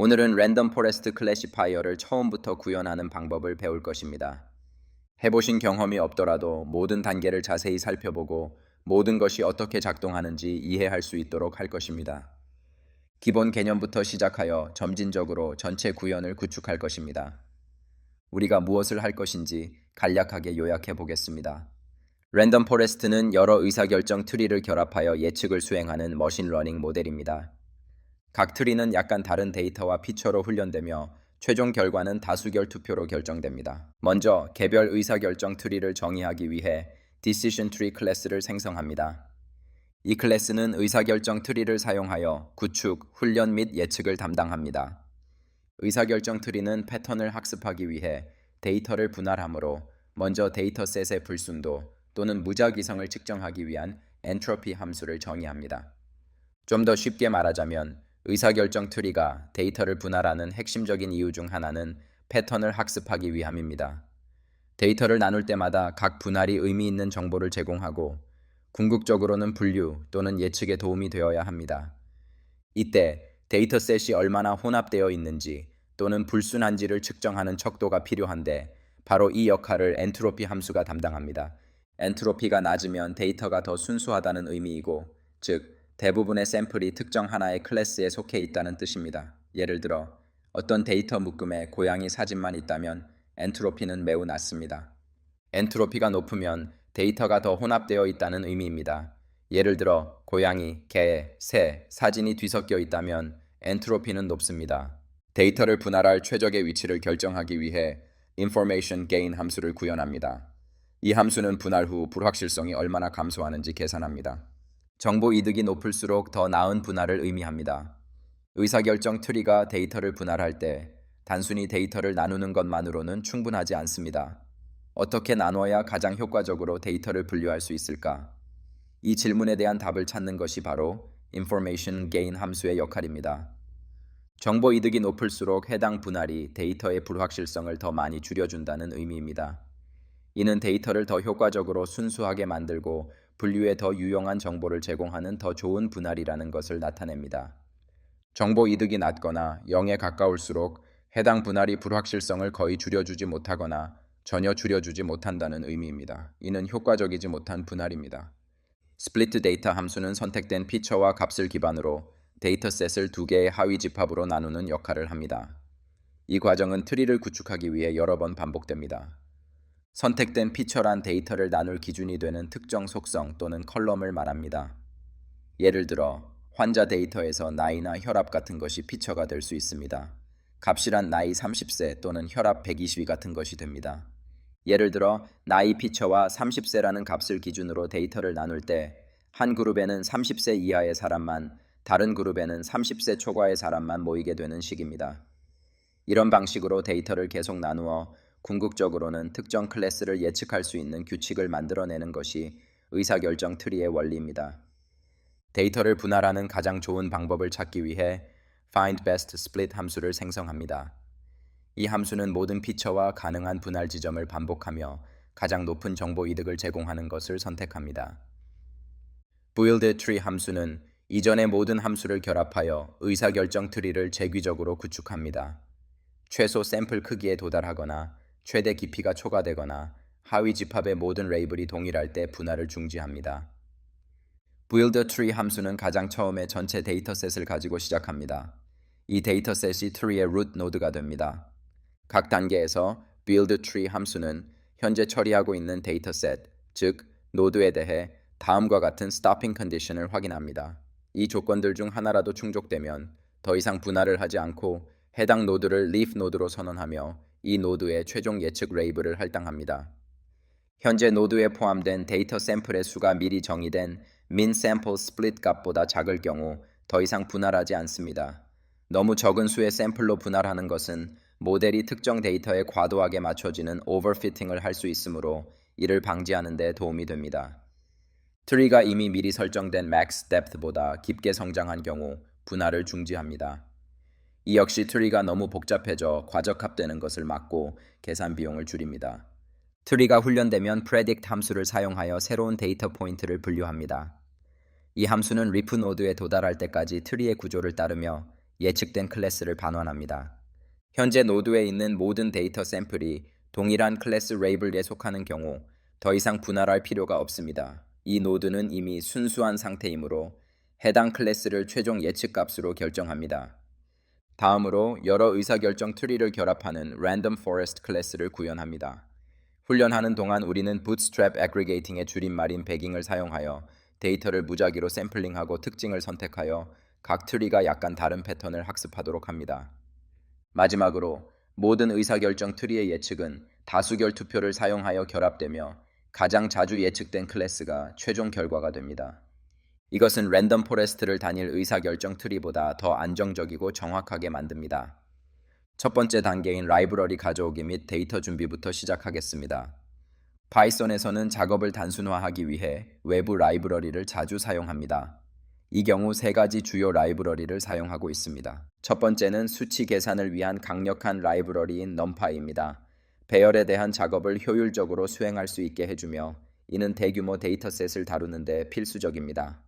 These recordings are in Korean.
오늘은 랜덤 포레스트 클래시파이어를 처음부터 구현하는 방법을 배울 것입니다. 해보신 경험이 없더라도 모든 단계를 자세히 살펴보고 모든 것이 어떻게 작동하는지 이해할 수 있도록 할 것입니다. 기본 개념부터 시작하여 점진적으로 전체 구현을 구축할 것입니다. 우리가 무엇을 할 것인지 간략하게 요약해 보겠습니다. 랜덤 포레스트는 여러 의사결정 트리를 결합하여 예측을 수행하는 머신러닝 모델입니다. 각 트리는 약간 다른 데이터와 피처로 훈련되며 최종 결과는 다수결 투표로 결정됩니다. 먼저 개별 의사결정 트리를 정의하기 위해 Decision Tree 클래스를 생성합니다. 이 클래스는 의사결정 트리를 사용하여 구축, 훈련 및 예측을 담당합니다. 의사결정 트리는 패턴을 학습하기 위해 데이터를 분할하므로 먼저 데이터셋의 불순도 또는 무작위성을 측정하기 위한 엔트로피 함수를 정의합니다. 좀 더 쉽게 말하자면 의사결정 트리가 데이터를 분할하는 핵심적인 이유 중 하나는 패턴을 학습하기 위함입니다. 데이터를 나눌 때마다 각 분할이 의미 있는 정보를 제공하고 궁극적으로는 분류 또는 예측에 도움이 되어야 합니다. 이때 데이터셋이 얼마나 혼합되어 있는지 또는 불순한지를 측정하는 척도가 필요한데 바로 이 역할을 엔트로피 함수가 담당합니다. 엔트로피가 낮으면 데이터가 더 순수하다는 의미이고, 즉 대부분의 샘플이 특정 하나의 클래스에 속해 있다는 뜻입니다. 예를 들어 어떤 데이터 묶음에 고양이 사진만 있다면 엔트로피는 매우 낮습니다. 엔트로피가 높으면 데이터가 더 혼합되어 있다는 의미입니다. 예를 들어 고양이, 개, 새, 사진이 뒤섞여 있다면 엔트로피는 높습니다. 데이터를 분할할 최적의 위치를 결정하기 위해 Information Gain 함수를 구현합니다. 이 함수는 분할 후 불확실성이 얼마나 감소하는지 계산합니다. 정보 이득이 높을수록 더 나은 분할을 의미합니다. 의사결정 트리가 데이터를 분할할 때 단순히 데이터를 나누는 것만으로는 충분하지 않습니다. 어떻게 나눠야 가장 효과적으로 데이터를 분류할 수 있을까? 이 질문에 대한 답을 찾는 것이 바로 Information Gain 함수의 역할입니다. 정보 이득이 높을수록 해당 분할이 데이터의 불확실성을 더 많이 줄여준다는 의미입니다. 이는 데이터를 더 효과적으로 순수하게 만들고 분류에 더 유용한 정보를 제공하는 더 좋은 분할이라는 것을 나타냅니다. 정보 이득이 낮거나 0에 가까울수록 해당 분할이 불확실성을 거의 줄여주지 못하거나 전혀 줄여주지 못한다는 의미입니다. 이는 효과적이지 못한 분할입니다. 스플리트 데이터 함수는 선택된 피처와 값을 기반으로 데이터셋을 두 개의 하위 집합으로 나누는 역할을 합니다. 이 과정은 트리를 구축하기 위해 여러 번 반복됩니다. 선택된 피처란 데이터를 나눌 기준이 되는 특정 속성 또는 컬럼을 말합니다. 예를 들어 환자 데이터에서 나이나 혈압 같은 것이 피처가 될 수 있습니다. 값이란 나이 30세 또는 혈압 120이 같은 것이 됩니다. 예를 들어 나이 피처와 30세라는 값을 기준으로 데이터를 나눌 때 한 그룹에는 30세 이하의 사람만, 다른 그룹에는 30세 초과의 사람만 모이게 되는 식입니다. 이런 방식으로 데이터를 계속 나누어 궁극적으로는 특정 클래스를 예측할 수 있는 규칙을 만들어내는 것이 의사결정 트리의 원리입니다. 데이터를 분할하는 가장 좋은 방법을 찾기 위해 Find Best Split 함수를 생성합니다. 이 함수는 모든 피처와 가능한 분할 지점을 반복하며 가장 높은 정보 이득을 제공하는 것을 선택합니다. Build Tree 함수는 이전의 모든 함수를 결합하여 의사결정 트리를 재규적으로 구축합니다. 최소 샘플 크기에 도달하거나 최대 깊이가 초과되거나 하위 집합의 모든 레이블이 동일할 때 분할을 중지합니다. Build Tree 함수는 가장 처음에 전체 데이터셋을 가지고 시작합니다. 이 데이터셋이 트리의 root 노드가 됩니다. 각 단계에서 Build Tree 함수는 현재 처리하고 있는 데이터셋, 즉 노드에 대해 다음과 같은 stopping condition을 확인합니다. 이 조건들 중 하나라도 충족되면 더 이상 분할을 하지 않고 해당 노드를 leaf 노드로 선언하며 이 노드의 최종 예측 레이블을 할당합니다. 현재 노드에 포함된 데이터 샘플의 수가 미리 정의된 min sample split 값보다 작을 경우 더 이상 분할하지 않습니다. 너무 적은 수의 샘플로 분할하는 것은 모델이 특정 데이터에 과도하게 맞춰지는 overfitting을 할 수 있으므로 이를 방지하는 데 도움이 됩니다. 트리가 이미 미리 설정된 max depth보다 깊게 성장한 경우 분할을 중지합니다. 이 역시 트리가 너무 복잡해져 과적합되는 것을 막고 계산 비용을 줄입니다. 트리가 훈련되면 predict 함수를 사용하여 새로운 데이터 포인트를 분류합니다. 이 함수는 리프 노드에 도달할 때까지 트리의 구조를 따르며 예측된 클래스를 반환합니다. 현재 노드에 있는 모든 데이터 샘플이 동일한 클래스 레이블에 속하는 경우 더 이상 분할할 필요가 없습니다. 이 노드는 이미 순수한 상태이므로 해당 클래스를 최종 예측값으로 결정합니다. 다음으로 여러 의사결정 트리를 결합하는 Random Forest 클래스를 구현합니다. 훈련하는 동안 우리는 Bootstrap Aggregating의 줄임말인 배깅을 사용하여 데이터를 무작위로 샘플링하고 특징을 선택하여 각 트리가 약간 다른 패턴을 학습하도록 합니다. 마지막으로 모든 의사결정 트리의 예측은 다수결 투표를 사용하여 결합되며 가장 자주 예측된 클래스가 최종 결과가 됩니다. 이것은 랜덤 포레스트를 다닐 의사결정 트리보다 더 안정적이고 정확하게 만듭니다. 첫 번째 단계인 라이브러리 가져오기 및 데이터 준비부터 시작하겠습니다. 파이썬에서는 작업을 단순화하기 위해 외부 라이브러리를 자주 사용합니다. 이 경우 세 가지 주요 라이브러리를 사용하고 있습니다. 첫 번째는 수치 계산을 위한 강력한 라이브러리인 numpy입니다. 배열에 대한 작업을 효율적으로 수행할 수 있게 해주며 이는 대규모 데이터셋을 다루는 데 필수적입니다.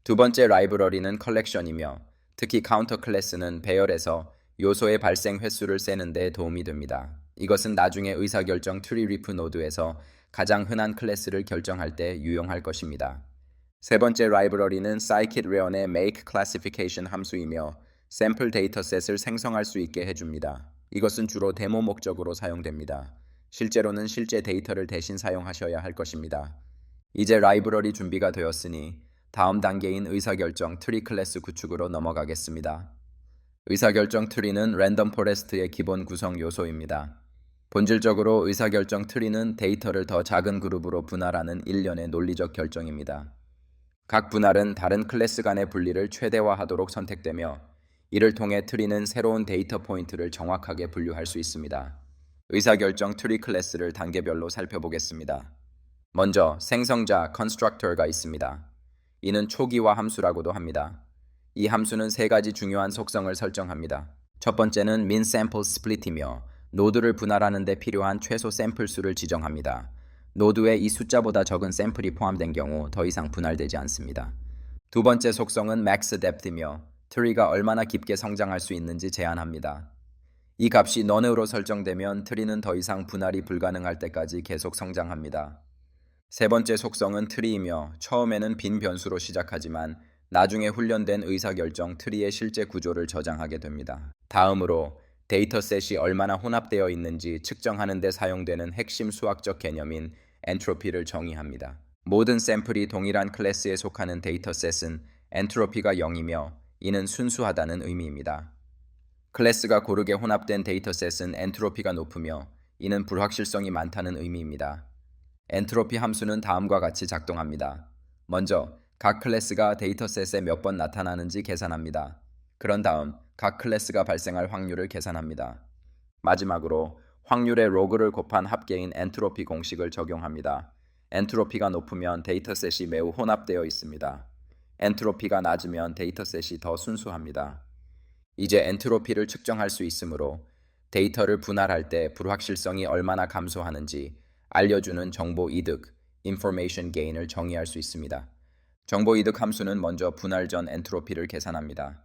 두 번째 라이브러리는 collection이며 특히 카운터 클래스는 배열에서 요소의 발생 횟수를 세는 데 도움이 됩니다. 이것은 나중에 의사결정 트리 리프 노드에서 가장 흔한 클래스를 결정할 때 유용할 것입니다. 세 번째 라이브러리는 scikit-learn의 make classification 함수이며 샘플 데이터셋을 생성할 수 있게 해줍니다. 이것은 주로 데모 목적으로 사용됩니다. 실제로는 실제 데이터를 대신 사용하셔야 할 것입니다. 이제 라이브러리 준비가 되었으니 다음 단계인 의사결정 트리 클래스 구축으로 넘어가겠습니다. 의사결정 트리는 랜덤 포레스트의 기본 구성 요소입니다. 본질적으로 의사결정 트리는 데이터를 더 작은 그룹으로 분할하는 일련의 논리적 결정입니다. 각 분할은 다른 클래스 간의 분리를 최대화하도록 선택되며 이를 통해 트리는 새로운 데이터 포인트를 정확하게 분류할 수 있습니다. 의사결정 트리 클래스를 단계별로 살펴보겠습니다. 먼저 생성자 constructor가 있습니다. 이는 초기화 함수라고도 합니다. 이 함수는 세 가지 중요한 속성을 설정합니다. 첫 번째는 min sample split이며 노드를 분할하는 데 필요한 최소 샘플 수를 지정합니다. 노드에 이 숫자보다 적은 샘플이 포함된 경우 더 이상 분할되지 않습니다. 두 번째 속성은 max depth이며 트리가 얼마나 깊게 성장할 수 있는지 제한합니다. 이 값이 none으로 설정되면 트리는 더 이상 분할이 불가능할 때까지 계속 성장합니다. 세 번째 속성은 트리이며 처음에는 빈 변수로 시작하지만 나중에 훈련된 의사결정 트리의 실제 구조를 저장하게 됩니다. 다음으로 데이터셋이 얼마나 혼합되어 있는지 측정하는 데 사용되는 핵심 수학적 개념인 엔트로피를 정의합니다. 모든 샘플이 동일한 클래스에 속하는 데이터셋은 엔트로피가 0이며 이는 순수하다는 의미입니다. 클래스가 고르게 혼합된 데이터셋은 엔트로피가 높으며 이는 불확실성이 많다는 의미입니다. 엔트로피 함수는 다음과 같이 작동합니다. 먼저 각 클래스가 데이터셋에 몇 번 나타나는지 계산합니다. 그런 다음 각 클래스가 발생할 확률을 계산합니다. 마지막으로 확률의 로그를 곱한 합계인 엔트로피 공식을 적용합니다. 엔트로피가 높으면 데이터셋이 매우 혼합되어 있습니다. 엔트로피가 낮으면 데이터셋이 더 순수합니다. 이제 엔트로피를 측정할 수 있으므로 데이터를 분할할 때 불확실성이 얼마나 감소하는지 알려주는 정보 이득, information gain을 정의할 수 있습니다. 정보 이득 함수는 먼저 분할 전 엔트로피를 계산합니다.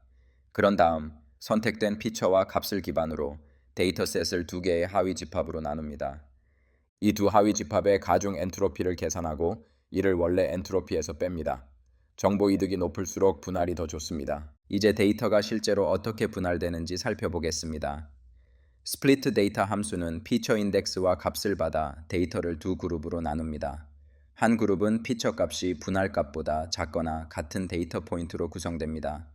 그런 다음 선택된 피처와 값을 기반으로 데이터셋을 두 개의 하위 집합으로 나눕니다. 이 두 하위 집합의 가중 엔트로피를 계산하고 이를 원래 엔트로피에서 뺍니다. 정보 이득이 높을수록 분할이 더 좋습니다. 이제 데이터가 실제로 어떻게 분할되는지 살펴보겠습니다. 스플리트 데이터 함수는 피처 인덱스와 값을 받아 데이터를 두 그룹으로 나눕니다. 한 그룹은 피처 값이 분할 값보다 작거나 같은 데이터 포인트로 구성됩니다.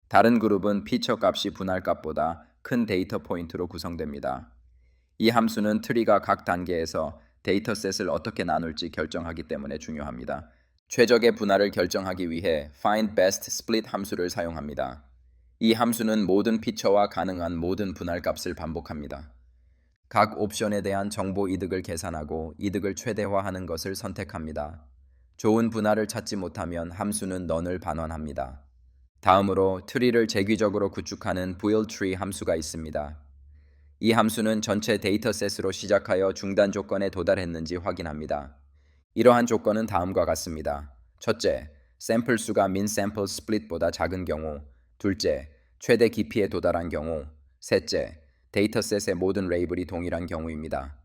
다른 그룹은 피처 값이 분할 값보다 큰 데이터 포인트로 구성됩니다. 이 함수는 트리가 각 단계에서 데이터셋을 어떻게 나눌지 결정하기 때문에 중요합니다. 최적의 분할을 결정하기 위해 find best split 함수를 사용합니다. 이 함수는 모든 피처와 가능한 모든 분할 값을 반복합니다. 각 옵션에 대한 정보 이득을 계산하고 이득을 최대화하는 것을 선택합니다. 좋은 분할을 찾지 못하면 함수는 none을 반환합니다. 다음으로 트리를 재귀적으로 구축하는 build tree 함수가 있습니다. 이 함수는 전체 데이터셋으로 시작하여 중단 조건에 도달했는지 확인합니다. 이러한 조건은 다음과 같습니다. 첫째, 샘플 수가 min sample split보다 작은 경우. 둘째, 최대 깊이에 도달한 경우, 셋째, 데이터셋의 모든 레이블이 동일한 경우입니다.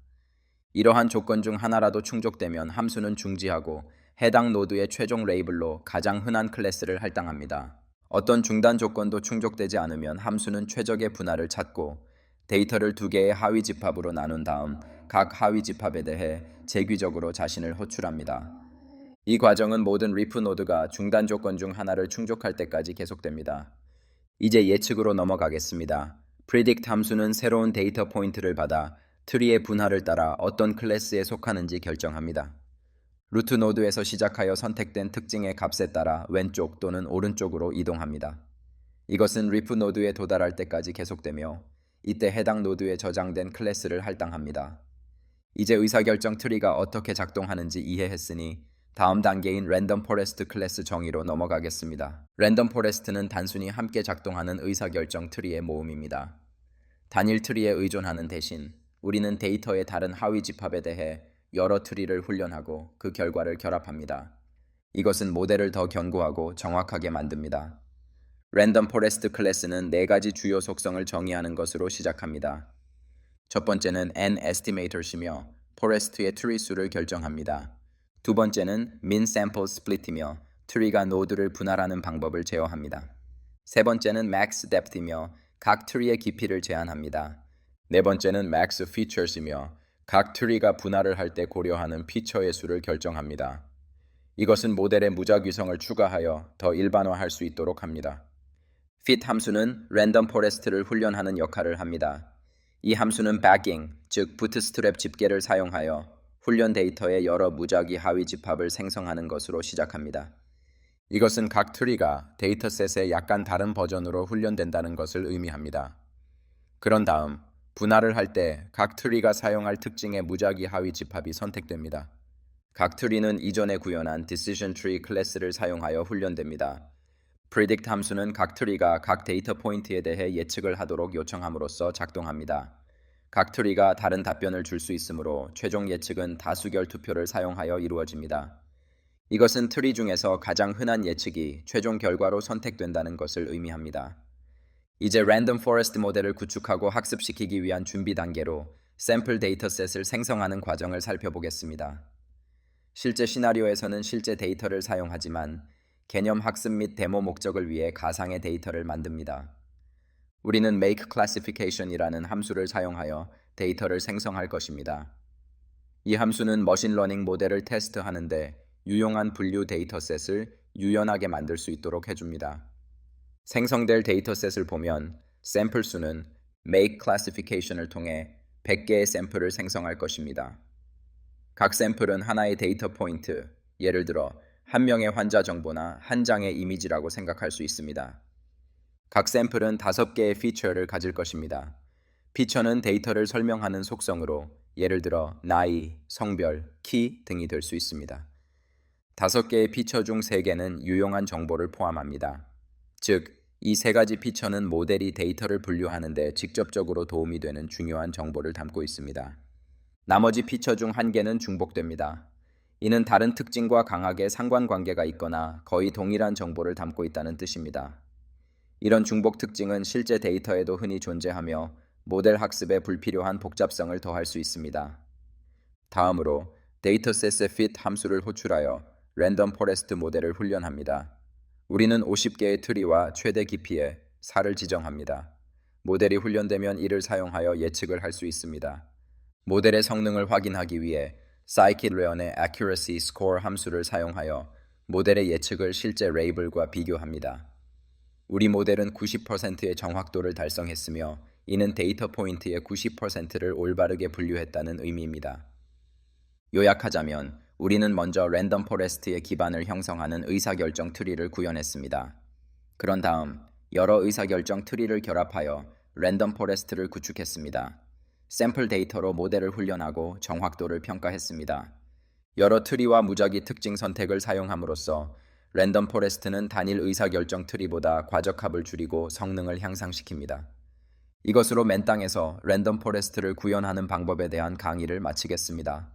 이러한 조건 중 하나라도 충족되면 함수는 중지하고 해당 노드의 최종 레이블로 가장 흔한 클래스를 할당합니다. 어떤 중단 조건도 충족되지 않으면 함수는 최적의 분할을 찾고 데이터를 두 개의 하위 집합으로 나눈 다음 각 하위 집합에 대해 재규적으로 자신을 호출합니다. 이 과정은 모든 리프 노드가 중단 조건 중 하나를 충족할 때까지 계속됩니다. 이제 예측으로 넘어가겠습니다. predict 함수는 새로운 데이터 포인트를 받아 트리의 분할을 따라 어떤 클래스에 속하는지 결정합니다. 루트 노드에서 시작하여 선택된 특징의 값에 따라 왼쪽 또는 오른쪽으로 이동합니다. 이것은 리프 노드에 도달할 때까지 계속되며 이때 해당 노드에 저장된 클래스를 할당합니다. 이제 의사결정 트리가 어떻게 작동하는지 이해했으니 다음 단계인 랜덤 포레스트 클래스 정의로 넘어가겠습니다. 랜덤 포레스트는 단순히 함께 작동하는 의사결정 트리의 모음입니다. 단일 트리에 의존하는 대신 우리는 데이터의 다른 하위 집합에 대해 여러 트리를 훈련하고 그 결과를 결합합니다. 이것은 모델을 더 견고하고 정확하게 만듭니다. 랜덤 포레스트 클래스는 네 가지 주요 속성을 정의하는 것으로 시작합니다. 첫 번째는 n estimator시며 포레스트의 트리 수를 결정합니다. 두 번째는 min sample split이며 트리가 노드를 분할하는 방법을 제어합니다. 세 번째는 max depth이며 각 트리의 깊이를 제한합니다. 네 번째는 max features이며 각 트리가 분할을 할 때 고려하는 피처의 수를 결정합니다. 이것은 모델에 무작위성을 추가하여 더 일반화할 수 있도록 합니다. fit 함수는 랜덤 포레스트를 훈련하는 역할을 합니다. 이 함수는 backing, 즉 부트스트랩 집계를 사용하여 훈련 데이터의 여러 무작위 하위 집합을 생성하는 것으로 시작합니다. 이것은 각 트리가 데이터셋의 약간 다른 버전으로 훈련된다는 것을 의미합니다. 그런 다음 분할을 할 때 각 트리가 사용할 특징의 무작위 하위 집합이 선택됩니다. 각 트리는 이전에 구현한 decision tree 클래스를 사용하여 훈련됩니다. predict 함수는 각 트리가 각 데이터 포인트에 대해 예측을 하도록 요청함으로써 작동합니다. 각 트리가 다른 답변을 줄 수 있으므로 최종 예측은 다수결 투표를 사용하여 이루어집니다. 이것은 트리 중에서 가장 흔한 예측이 최종 결과로 선택된다는 것을 의미합니다. 이제 랜덤 포레스트 모델을 구축하고 학습시키기 위한 준비 단계로 샘플 데이터셋을 생성하는 과정을 살펴보겠습니다. 실제 시나리오에서는 실제 데이터를 사용하지만 개념 학습 및 데모 목적을 위해 가상의 데이터를 만듭니다. 우리는 make classification이라는 함수를 사용하여 데이터를 생성할 것입니다. 이 함수는 머신러닝 모델을 테스트하는데 유용한 분류 데이터셋을 유연하게 만들 수 있도록 해줍니다. 생성될 데이터셋을 보면 샘플 수는 make classification을 통해 100개의 샘플을 생성할 것입니다. 각 샘플은 하나의 데이터 포인트, 예를 들어 한 명의 환자 정보나 한 장의 이미지라고 생각할 수 있습니다. 각 샘플은 5개의 피처를 가질 것입니다. 피처는 데이터를 설명하는 속성으로 예를 들어 나이, 성별, 키 등이 될 수 있습니다. 5개의 피처 중 3개는 유용한 정보를 포함합니다. 즉, 이 3가지 피처는 모델이 데이터를 분류하는 데 직접적으로 도움이 되는 중요한 정보를 담고 있습니다. 나머지 피처 중 1개는 중복됩니다. 이는 다른 특징과 강하게 상관관계가 있거나 거의 동일한 정보를 담고 있다는 뜻입니다. 이런 중복 특징은 실제 데이터에도 흔히 존재하며 모델 학습에 불필요한 복잡성을 더할 수 있습니다. 다음으로 데이터셋의 fit 함수를 호출하여 랜덤 포레스트 모델을 훈련합니다. 우리는 50개의 트리와 최대 깊이에 4를 지정합니다. 모델이 훈련되면 이를 사용하여 예측을 할 수 있습니다. 모델의 성능을 확인하기 위해 scikit-learn의 accuracy score 함수를 사용하여 모델의 예측을 실제 레이블과 비교합니다. 우리 모델은 90%의 정확도를 달성했으며 이는 데이터 포인트의 90%를 올바르게 분류했다는 의미입니다. 요약하자면 우리는 먼저 랜덤 포레스트의 기반을 형성하는 의사결정 트리를 구현했습니다. 그런 다음 여러 의사결정 트리를 결합하여 랜덤 포레스트를 구축했습니다. 샘플 데이터로 모델을 훈련하고 정확도를 평가했습니다. 여러 트리와 무작위 특징 선택을 사용함으로써 랜덤 포레스트는 단일 의사결정 트리보다 과적합을 줄이고 성능을 향상시킵니다. 이것으로 맨땅에서 랜덤 포레스트를 구현하는 방법에 대한 강의를 마치겠습니다.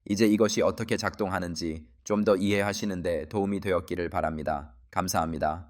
이제 이것이 어떻게 작동하는지 좀 더 이해하시는 데 도움이 되었기를 바랍니다. 감사합니다.